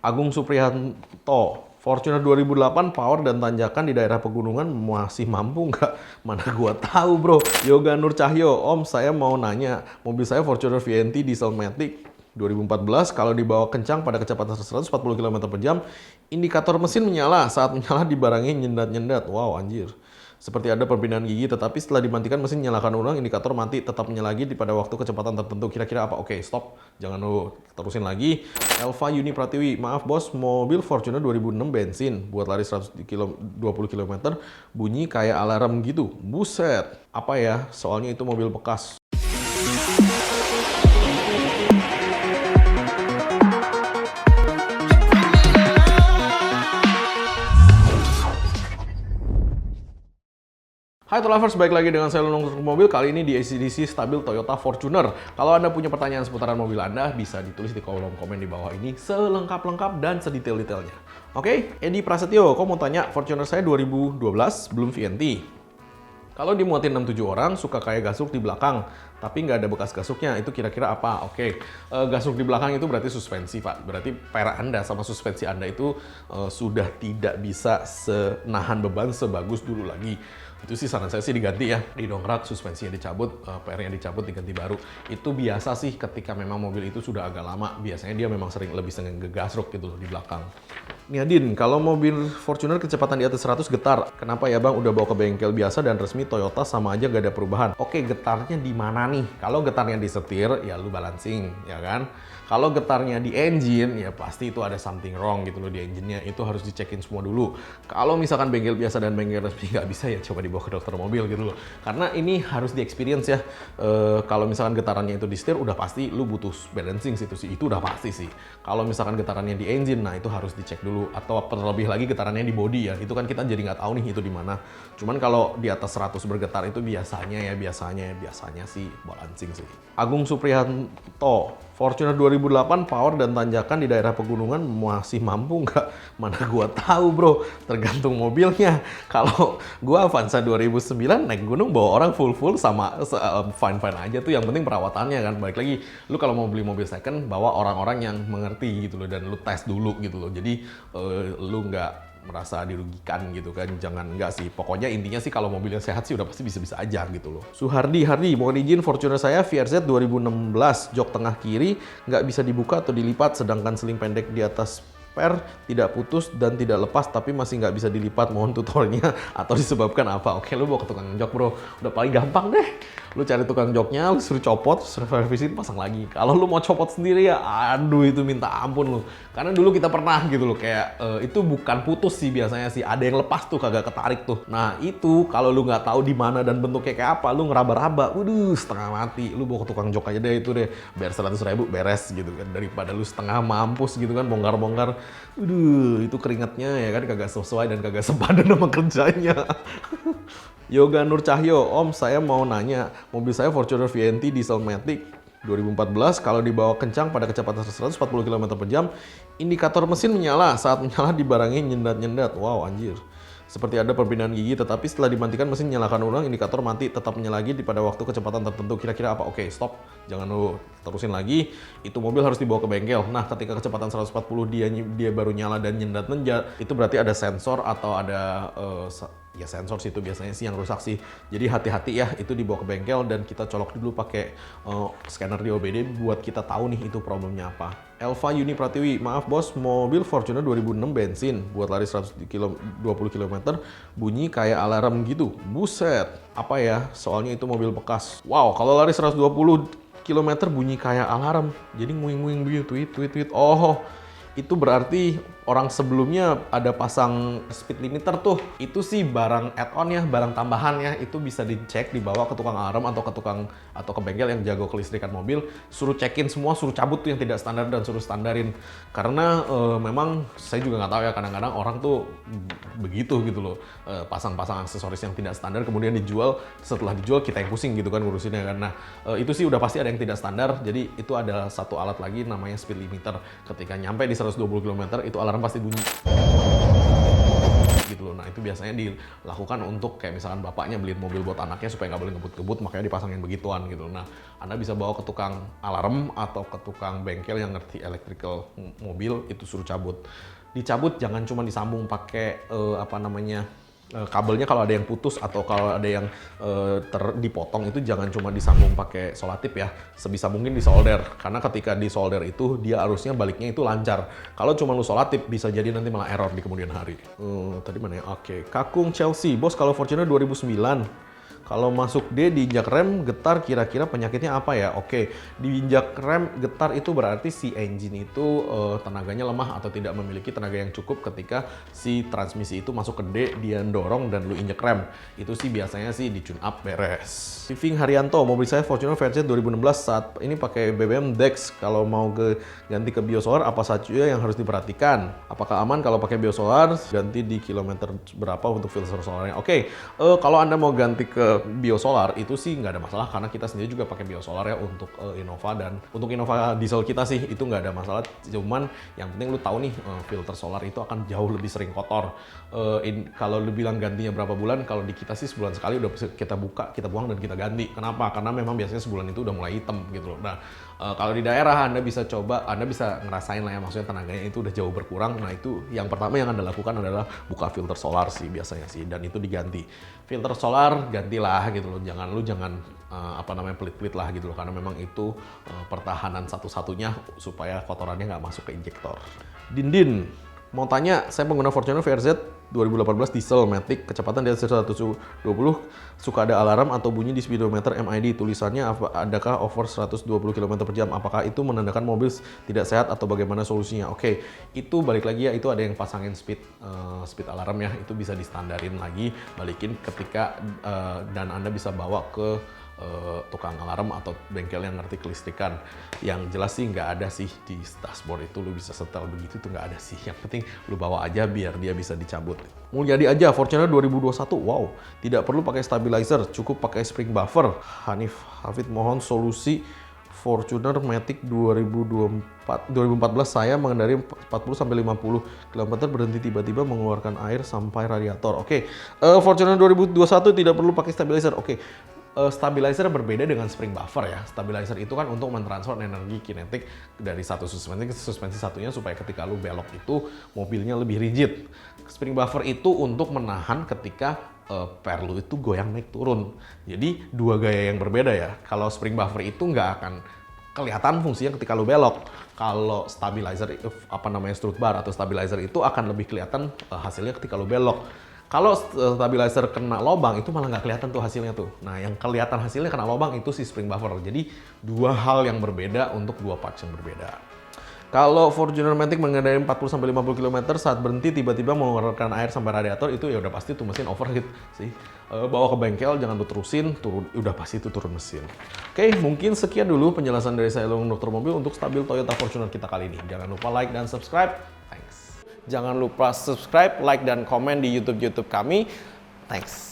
Agung Supriyanto, Fortuner 2008 power dan tanjakan di daerah pegunungan masih mampu nggak? Mana gua tahu bro. Yoga Nur Cahyo, Om saya mau nanya, mobil saya Fortuner VNT diesel matic 2014 kalau dibawa kencang pada kecepatan 140 km per jam, indikator mesin menyala, saat menyala dibarengi nyendat-nyendat. Wow anjir. Seperti ada perpindahan gigi, tetapi setelah dimatikan mesin nyalakan ulang, indikator mati tetap menyala lagi pada waktu kecepatan tertentu. Kira-kira apa? Oke, stop. Jangan lu terusin lagi. Elva Yuni Pratiwi, maaf bos, mobil Fortuner 2006 bensin, buat lari 120 km, bunyi kayak alarm gitu. Buset. Apa ya? Soalnya itu mobil bekas. Hai Lovers, balik lagi dengan saya Lunung Mobil. Kali ini di ACDC Stabil Toyota Fortuner. Kalau Anda punya pertanyaan seputaran mobil Anda, bisa ditulis di kolom komen di bawah ini selengkap-lengkap dan sedetail-detailnya. Oke, Edi Prasetyo, kok mau tanya Fortuner saya 2012 belum VNT. Kalau dimuatin 6-7 orang, suka kayak gasuk di belakang, tapi nggak ada bekas gasuknya, itu kira-kira apa? Oke, gasuk di belakang itu berarti suspensi, Pak. Berarti perak Anda sama suspensi Anda itu sudah tidak bisa senahan beban sebagus dulu lagi. Itu sih saran saya sih diganti ya, didongkrak, suspensinya dicabut, PR-nya dicabut, diganti baru. Itu biasa sih ketika memang mobil itu sudah agak lama, biasanya dia memang lebih sering ngegasruk gitu loh di belakang. Niadin, kalau mobil Fortuner kecepatan di atas 100 getar, kenapa ya bang udah bawa ke bengkel biasa dan resmi Toyota sama aja gak ada perubahan? Oke, getarnya di mana nih? Kalau getarnya di setir, ya lu balancing, ya kan? Kalau getarnya di engine, ya pasti itu ada something wrong gitu loh di engine-nya. Itu harus dicekin semua dulu. Kalau misalkan bengkel biasa dan bengkel resmi nggak bisa, ya coba dibawa ke dokter mobil gitu loh. Karena ini harus di experience ya. Kalau misalkan getarannya itu di setir, udah pasti lu butuh balancing situ sih. Itu udah pasti sih. Kalau misalkan getarannya di engine, nah itu harus dicek dulu. Atau terlebih lagi getarannya di body ya. Itu kan kita jadi nggak tahu nih itu di mana. Cuman kalau di atas 100 bergetar itu biasanya sih balancing sih. Agung Supriyanto, Fortuner 2008 power dan tanjakan di daerah pegunungan masih mampu nggak? Mana gua tahu bro, tergantung mobilnya. Kalau gua Avanza 2009 naik gunung bawa orang full sama fine aja tuh, yang penting perawatannya kan. Balik lagi, lu kalau mau beli mobil second bawa orang-orang yang mengerti gitu loh, dan lu tes dulu gitu loh. Jadi lu nggak merasa dirugikan gitu kan, jangan, enggak sih. Pokoknya intinya sih kalau mobilnya sehat sih udah pasti bisa-bisa aja gitu loh. Hardi, mohon izin Fortuner saya VRZ 2016, jok tengah kiri nggak bisa dibuka atau dilipat, sedangkan seling pendek di atas per tidak putus dan tidak lepas tapi masih nggak bisa dilipat, mohon tutornya atau disebabkan apa. Oke, lu bawa ke tukang jok bro, udah paling gampang deh. Lu cari tukang joknya, lu suruh copot, suruh servisin, pasang lagi. Kalau lu mau copot sendiri ya, aduh itu minta ampun lu. Karena dulu kita pernah gitu loh, kayak itu bukan putus sih biasanya sih, ada yang lepas tuh, kagak ketarik tuh. Nah itu kalau lu nggak tahu di mana dan bentuknya kayak apa, lu ngeraba-raba, waduh setengah mati. Lu bawa ke tukang jok aja deh, itu deh, bayar 100.000 beres gitu kan, daripada lu setengah mampus gitu kan, bongkar-bongkar. Itu keringatnya ya kan kagak sesuai dan kagak sepadan sama kerjanya. Yoga Nur Cahyo, Om saya mau nanya, mobil saya Fortuner VNT diesel matic 2014 kalau dibawa kencang pada kecepatan 140 km per jam, indikator mesin menyala, saat menyala dibarengi nyendat-nyendat. Wow anjir. Seperti ada perpindahan gigi, tetapi setelah dimatikan mesin nyalakan ulang, indikator mati tetap menyala lagi pada waktu kecepatan tertentu. Kira-kira apa? Oke, stop. Jangan lu terusin lagi. Itu mobil harus dibawa ke bengkel. Nah, ketika kecepatan 140 dia baru nyala dan nyendat-nyendat, itu berarti ada sensor atau ada ya sensor sih itu biasanya sih yang rusak sih. Jadi hati-hati ya, itu dibawa ke bengkel dan kita colok dulu pakai scanner di OBD buat kita tahu nih itu problemnya apa. Elva Yuni Pratiwi, maaf bos, mobil Fortuner 2006 bensin, buat lari 120 km, bunyi kayak alarm gitu. Buset, apa ya? Soalnya itu mobil bekas. Wow, kalau lari 120 km bunyi kayak alarm, jadi nguing-nguing begitu, tweet. Oh, itu berarti orang sebelumnya ada pasang speed limiter tuh. Itu sih barang add-on ya, barang tambahan ya. Itu bisa dicek, dibawa ke tukang alarm atau ke bengkel yang jago kelistrikan mobil. Suruh cekin semua, suruh cabut tuh yang tidak standar dan suruh standarin. Karena memang saya juga nggak tahu ya, kadang-kadang orang tuh begitu gitu loh. Pasang-pasang aksesoris yang tidak standar kemudian dijual. Setelah dijual kita yang pusing gitu kan ngurusinnya kan. Nah itu sih udah pasti ada yang tidak standar. Jadi itu ada satu alat lagi namanya speed limiter. Ketika nyampe di 120 km itu alarm pasti bunyi. Gitu gitu loh. Nah itu biasanya dilakukan untuk kayak misalkan bapaknya beliin mobil buat anaknya supaya nggak boleh ngebut-ngebut, makanya dipasangin begituan gitu. Nah Anda bisa bawa ke tukang alarm atau ke tukang bengkel yang ngerti electrical mobil, itu suruh cabut. Dicabut jangan cuma disambung pakai kabelnya, kalau ada yang putus atau kalau ada yang dipotong itu jangan cuma disambung pakai solatip ya, sebisa mungkin disolder, karena ketika disolder itu dia arusnya baliknya itu lancar. Kalau cuma lu solatip bisa jadi nanti malah error di kemudian hari. Tadi mana ya? Oke. Kakung Chelsea, bos kalau Fortuner 2009 kalau masuk D diinjak rem getar, kira-kira penyakitnya apa ya? Oke, diinjak rem getar itu berarti si engine itu tenaganya lemah atau tidak memiliki tenaga yang cukup ketika si transmisi itu masuk ke D, dia dorong dan lu injek rem. Itu sih biasanya sih di tune up beres. Viving Haryanto, mobil saya Fortuner VRZ 2016 saat ini pakai BBM Dex. Kalau mau ganti ke biosolar apa saja yang harus diperhatikan? Apakah aman kalau pakai biosolar? Ganti di kilometer berapa untuk filter solarnya? Oke, kalau Anda mau ganti ke biosolar itu sih nggak ada masalah, karena kita sendiri juga pakai biosolar ya untuk Innova, dan untuk Innova diesel kita sih itu nggak ada masalah. Cuman yang penting lu tahu nih filter solar itu akan jauh lebih sering kotor. Kalau lu bilang gantinya berapa bulan, kalau di kita sih sebulan sekali udah kita buka, kita buang dan kita ganti. Kenapa? Karena memang biasanya sebulan itu udah mulai hitam gitu loh. Nah kalau di daerah Anda bisa ngerasain lah ya, maksudnya tenaganya itu udah jauh berkurang. Nah itu yang pertama yang Anda lakukan adalah buka filter solar sih biasanya sih, dan itu diganti. Filter solar gantilah gitu loh, jangan pelit-pelit lah gitu loh, karena memang itu pertahanan satu-satunya supaya kotorannya nggak masuk ke injektor. Dindin mau tanya, saya pengguna Fortuner VRZ 2018 diesel matic, kecepatan di atas 120, suka ada alarm atau bunyi di speedometer MID, tulisannya adakah over 120 km per jam, apakah itu menandakan mobil tidak sehat atau bagaimana solusinya? Oke, itu balik lagi ya, itu ada yang pasangin speed alarm ya, itu bisa distandarin lagi, balikin ketika dan Anda bisa bawa ke tukang alarm atau bengkel yang ngerti kelistrikan. Yang jelas sih nggak ada sih di dashboard itu lu bisa setel begitu tuh, nggak ada sih. Yang penting lu bawa aja biar dia bisa dicabut. Mulyadi aja Fortuner 2021, wow, tidak perlu pakai stabilizer, cukup pakai spring buffer. Hanif Hafid mohon solusi Fortuner Matic 2014 saya mengendarai 40-50 km berhenti tiba-tiba mengeluarkan air sampai radiator. Oke, Fortuner 2021 tidak perlu pakai stabilizer. Oke. Stabilizer berbeda dengan spring buffer ya. Stabilizer itu kan untuk mentransfer energi kinetik dari satu suspensi ke suspensi satunya supaya ketika lu belok itu mobilnya lebih rigid. Spring buffer itu untuk menahan ketika per lu itu goyang naik turun. Jadi dua gaya yang berbeda ya. Kalau spring buffer itu nggak akan kelihatan fungsinya ketika lu belok. Kalau stabilizer strut bar atau stabilizer itu akan lebih kelihatan hasilnya ketika lu belok. Kalau stabilizer kena lobang itu malah nggak kelihatan tuh hasilnya tuh. Nah yang kelihatan hasilnya kena lobang itu si spring buffer. Jadi dua hal yang berbeda untuk dua parts yang berbeda. Kalau Fortuner Matic mengendarai 40-50 km saat berhenti tiba-tiba mengeluarkan air sampai radiator, itu ya udah pasti tuh mesin overheat sih. Bawa ke bengkel, jangan lu terusin, udah pasti itu turun mesin. Oke, mungkin sekian dulu penjelasan dari saya Dokter Mobil untuk stabil Toyota Fortuner kita kali ini. Jangan lupa like dan subscribe. Thanks. Jangan lupa subscribe, like, dan komen di YouTube kami. Thanks.